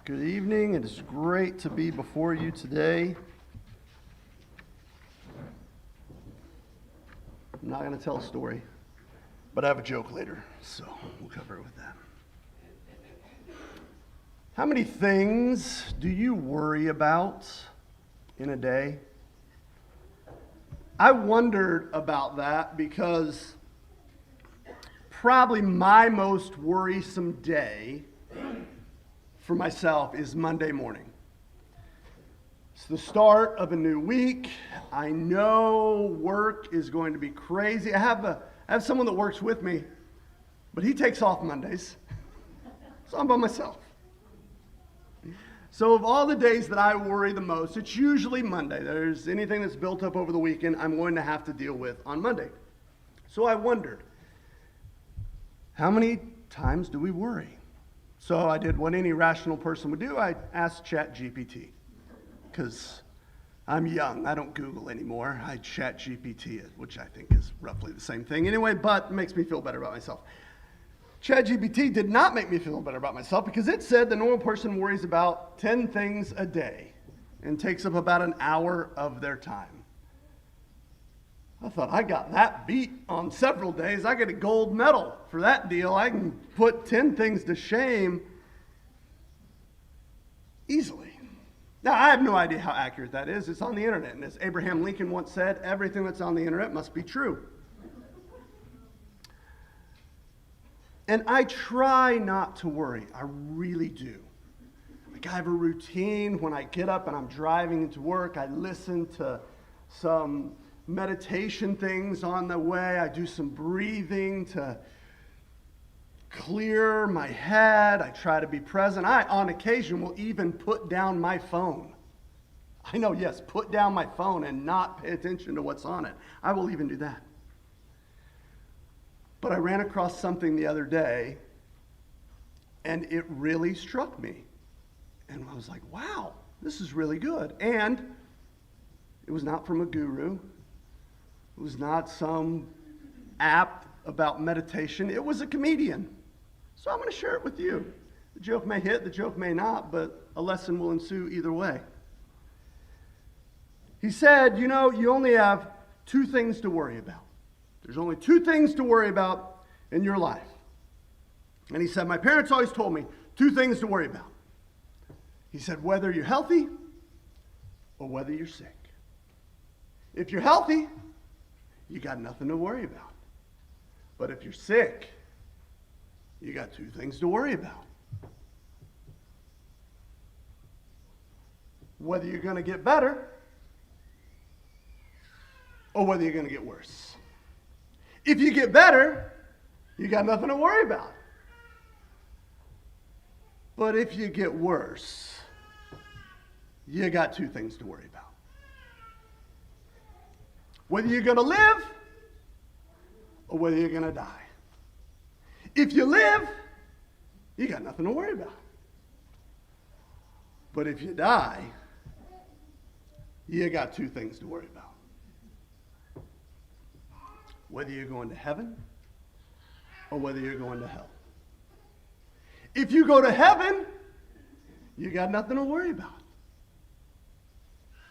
Good evening. It is great to be before you today. I'm not going to tell a story, but I have a joke later, so we'll cover it with that. How many things do you worry about in a day? I wondered about that because probably my most worrisome day for myself is Monday morning. It's the start of a new week. I know work is going to be crazy. I have someone that works with me, but he takes off Mondays, so I'm by myself. So of all the days that I worry the most, it's usually Monday. There's anything that's built up over the weekend I'm going to have to deal with on Monday. So I wondered, how many times do we worry? So I did what any rational person would do. I asked ChatGPT, because I'm young. I don't Google anymore. I ChatGPT it, which I think is roughly the same thing anyway, but it makes me feel better about myself. ChatGPT did not make me feel better about myself because it said the normal person worries about 10 things a day and takes up about an hour of their time. I thought, I got that beat on several days. I get a gold medal for that deal. I can put 10 things to shame easily. Now, I have no idea how accurate that is. It's on the internet. And as Abraham Lincoln once said, everything that's on the internet must be true. And I try not to worry. I really do. Like, I have a routine. When I get up and I'm driving into work, I listen to some meditation things on the way. I do some breathing to clear my head. I try to be present. I, on occasion, will even put down my phone. I know, yes, put down my phone and not pay attention to what's on it. I will even do that. But I ran across something the other day, and it really struck me. And I was like, wow, this is really good. And it was not from a guru. It was not some app about meditation. It was a comedian. So I'm going to share it with you. The joke may hit, the joke may not, but a lesson will ensue either way. He said, you know, you only have two things to worry about. There's only two things to worry about in your life. And he said, my parents always told me two things to worry about. He said, whether you're healthy or whether you're sick. If you're healthy, you got nothing to worry about. But if you're sick, you got two things to worry about. Whether you're going to get better or whether you're going to get worse. If you get better, you got nothing to worry about. But if you get worse, you got two things to worry about. Whether you're going to live or whether you're going to die. If you live, you got nothing to worry about. But if you die, you got two things to worry about. Whether you're going to heaven or whether you're going to hell. If you go to heaven, you got nothing to worry about.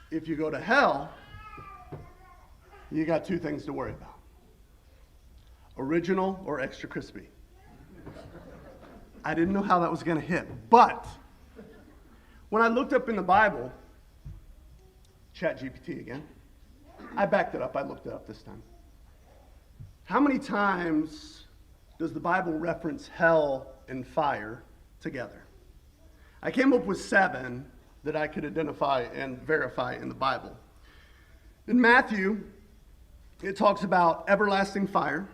If you go to hell, you got two things to worry about. Original or extra crispy. I didn't know how that was going to hit. But when I looked up in the Bible, ChatGPT again, I backed it up. I looked it up this time. How many times does the Bible reference hell and fire together? I came up with 7 that I could identify and verify in the Bible. In Matthew, it talks about everlasting fire.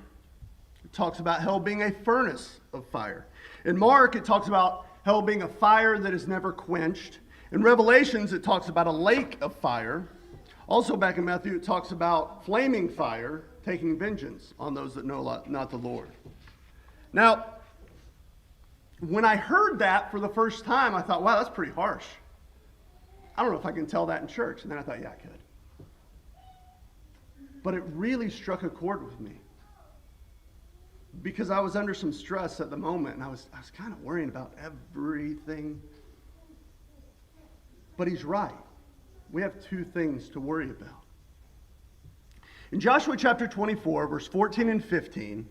It talks about hell being a furnace of fire. In Mark, it talks about hell being a fire that is never quenched. In Revelations, it talks about a lake of fire. Also back in Matthew, it talks about flaming fire taking vengeance on those that know not the Lord. Now, when I heard that for the first time, I thought, wow, that's pretty harsh. I don't know if I can tell that in church. And then I thought, yeah, I could. But it really struck a chord with me. because I was under some stress at the moment, and I was kind of worrying about everything. But he's right. We have two things to worry about. In Joshua chapter 24, verse 14 and 15,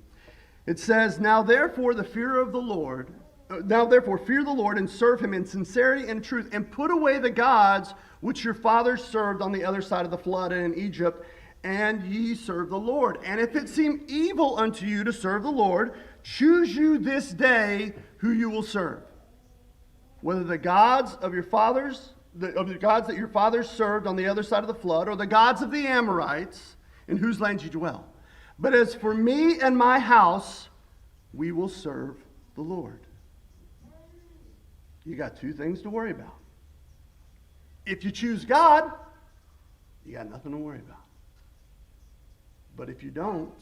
it says, Now therefore fear the Lord and serve him in sincerity and truth, and put away the gods which your fathers served on the other side of the flood and in Egypt, and ye serve the Lord. And if it seem evil unto you to serve the Lord, choose you this day who you will serve, whether the gods of your fathers, the gods that your fathers served on the other side of the flood, or the gods of the Amorites, in whose land you dwell. But as for me and my house, we will serve the Lord. You got two things to worry about. If you choose God, you got nothing to worry about. But if you don't,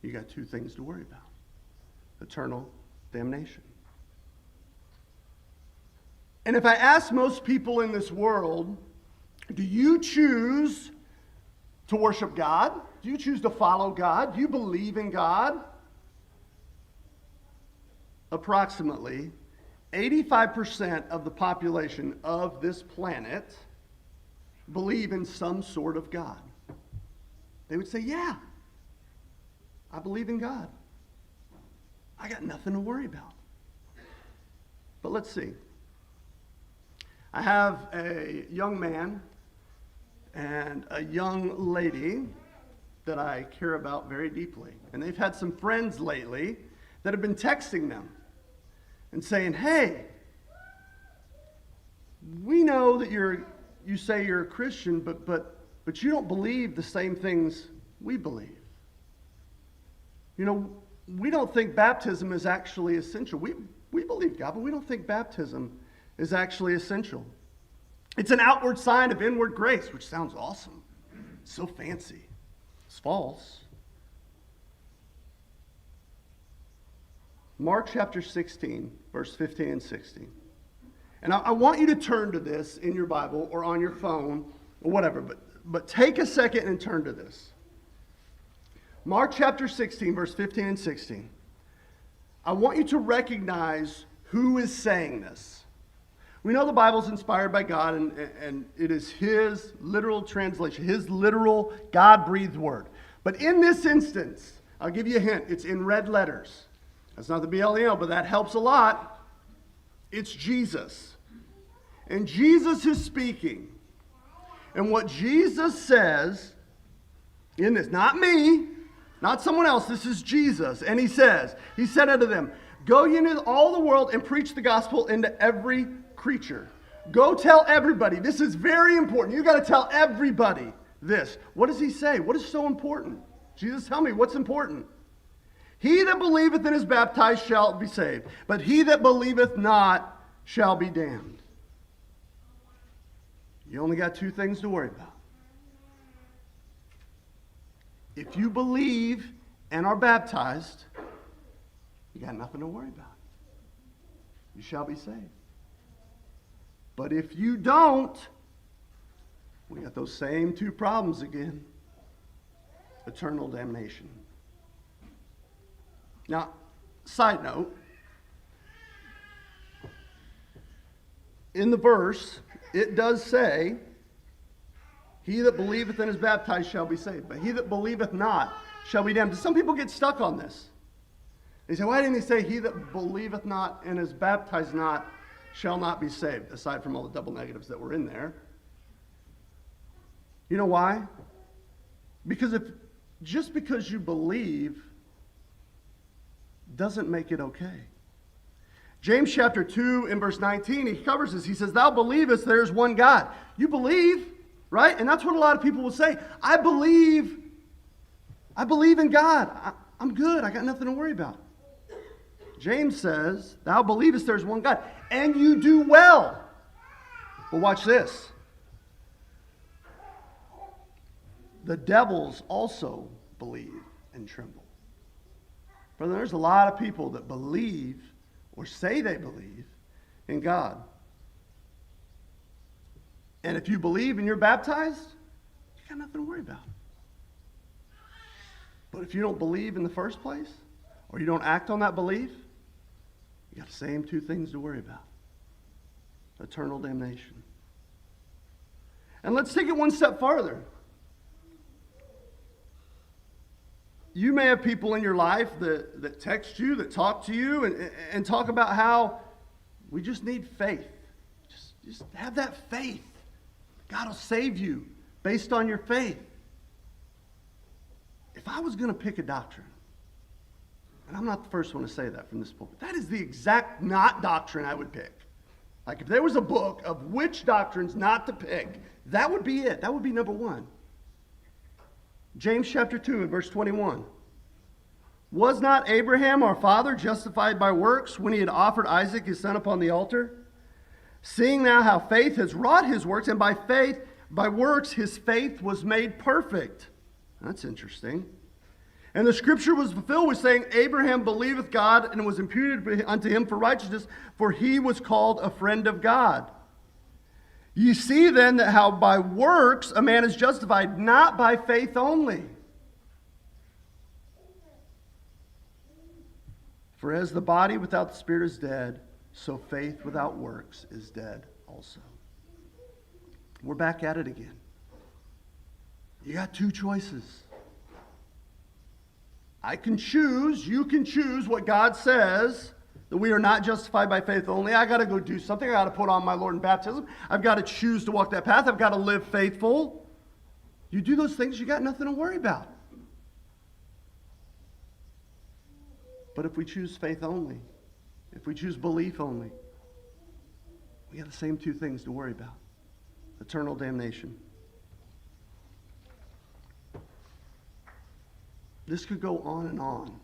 you got two things to worry about. Eternal damnation. And if I ask most people in this world, do you choose to worship God? Do you choose to follow God? Do you believe in God? Approximately 85% of the population of this planet believe in some sort of God. They would say, yeah, I believe in God. I got nothing to worry about. But let's see. I have a young man and a young lady that I care about very deeply. And they've had some friends lately that have been texting them and saying, hey, we know that you say you're a Christian, but you don't believe the same things we believe. You know, we don't think baptism is actually essential. We believe God, but we don't think baptism is actually essential. It's an outward sign of inward grace, which sounds awesome. It's so fancy. It's false. Mark chapter 16, verse 15 and 16. And I want you to turn to this in your Bible or on your phone or whatever, but take a second and turn to this. Mark chapter 16, verse 15 and 16. I want you to recognize who is saying this. We know the Bible's inspired by God, and it is His literal translation, His literal God-breathed word. But in this instance, I'll give you a hint. It's in red letters. That's not the BLEO, but that helps a lot. It's Jesus. And Jesus is speaking. And what Jesus says in this, not me, not someone else, this is Jesus. And He said unto them, Go ye into all the world and preach the gospel into every creature. Go tell everybody. This is very important. You got to tell everybody this. What does He say? What is so important? Jesus, tell me what's important. He that believeth and is baptized shall be saved, but he that believeth not shall be damned. You only got two things to worry about. If you believe and are baptized, you got nothing to worry about. You shall be saved. But if you don't, we got those same two problems again. Eternal damnation. Now, side note, in the verse, it does say, He that believeth and is baptized shall be saved, but he that believeth not shall be damned. Some people get stuck on this. They say, why didn't He say, He that believeth not and is baptized not shall not be saved, aside from all the double negatives that were in there? You know why? Because just because you believe doesn't make it okay. James chapter 2 in verse 19, he covers this. He says, Thou believest there is one God. You believe, right? And that's what a lot of people will say. I believe in God. I'm good. I got nothing to worry about. James says, Thou believest there is one God, and you do well. But watch this. The devils also believe and tremble. Brother, there's a lot of people that believe or say they believe in God. And if you believe and you're baptized, you got nothing to worry about. But if you don't believe in the first place, or you don't act on that belief, you got the same two things to worry about. eternal damnation. And let's take it one step farther. You may have people in your life that text you, that talk to you, and talk about how we just need faith. Just have that faith. God will save you based on your faith. If I was going to pick a doctrine, and I'm not the first one to say that from this pulpit, that is the exact not doctrine I would pick. Like if there was a book of which doctrines not to pick, that would be it. That would be number one. James chapter 2 and verse 21. Was not Abraham our father justified by works when he had offered Isaac his son upon the altar? Seeing now how faith has wrought his works, and by works his faith was made perfect. That's interesting. And the scripture was fulfilled with saying, Abraham believeth God, and it was imputed unto him for righteousness, for he was called a friend of God. You see then that how by works a man is justified, not by faith only. For as the body without the spirit is dead, so faith without works is dead also. We're back at it again. You got two choices. I can choose, you can choose what God says, that we are not justified by faith only. I got to go do something. I got to put on my Lord in baptism. I've got to choose to walk that path. I've got to live faithful. You do those things, you got nothing to worry about. But if we choose faith only, if we choose belief only, we got the same two things to worry about. Eternal damnation. This could go on and on.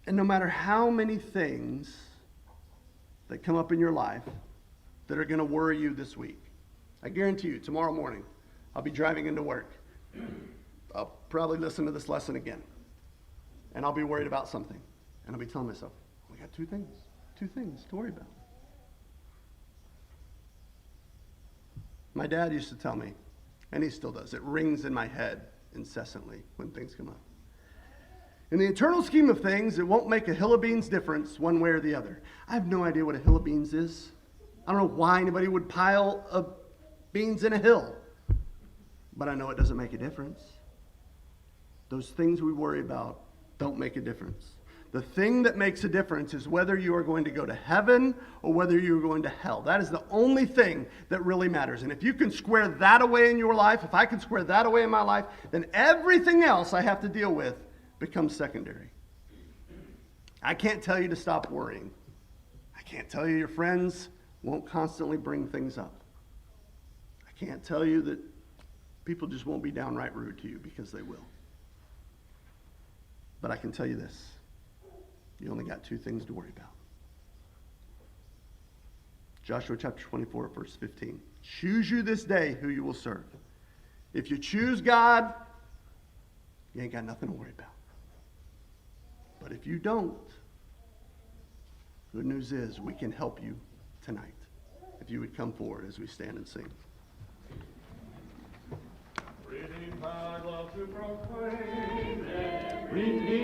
And no matter how many things that come up in your life that are going to worry you this week, I guarantee you, tomorrow morning, I'll be driving into work. I'll probably listen to this lesson again. And I'll be worried about something. And I'll be telling myself, we got two things to worry about. My dad used to tell me, and he still does, it rings in my head incessantly when things come up. In the eternal scheme of things, it won't make a hill of beans difference one way or the other. I have no idea what a hill of beans is. I don't know why anybody would pile beans in a hill. But I know it doesn't make a difference. Those things we worry about don't make a difference. The thing that makes a difference is whether you are going to go to heaven or whether you are going to hell. That is the only thing that really matters. And if you can square that away in your life, if I can square that away in my life, then everything else I have to deal with becomes secondary. I can't tell you to stop worrying. I can't tell you your friends won't constantly bring things up. I can't tell you that people just won't be downright rude to you, because they will. But I can tell you this. You only got two things to worry about. Joshua chapter 24, verse 15. Choose you this day who you will serve. If you choose God, you ain't got nothing to worry about. But if you don't, good news is we can help you tonight. If you would come forward as we stand and sing. Redeemed by love to proclaim.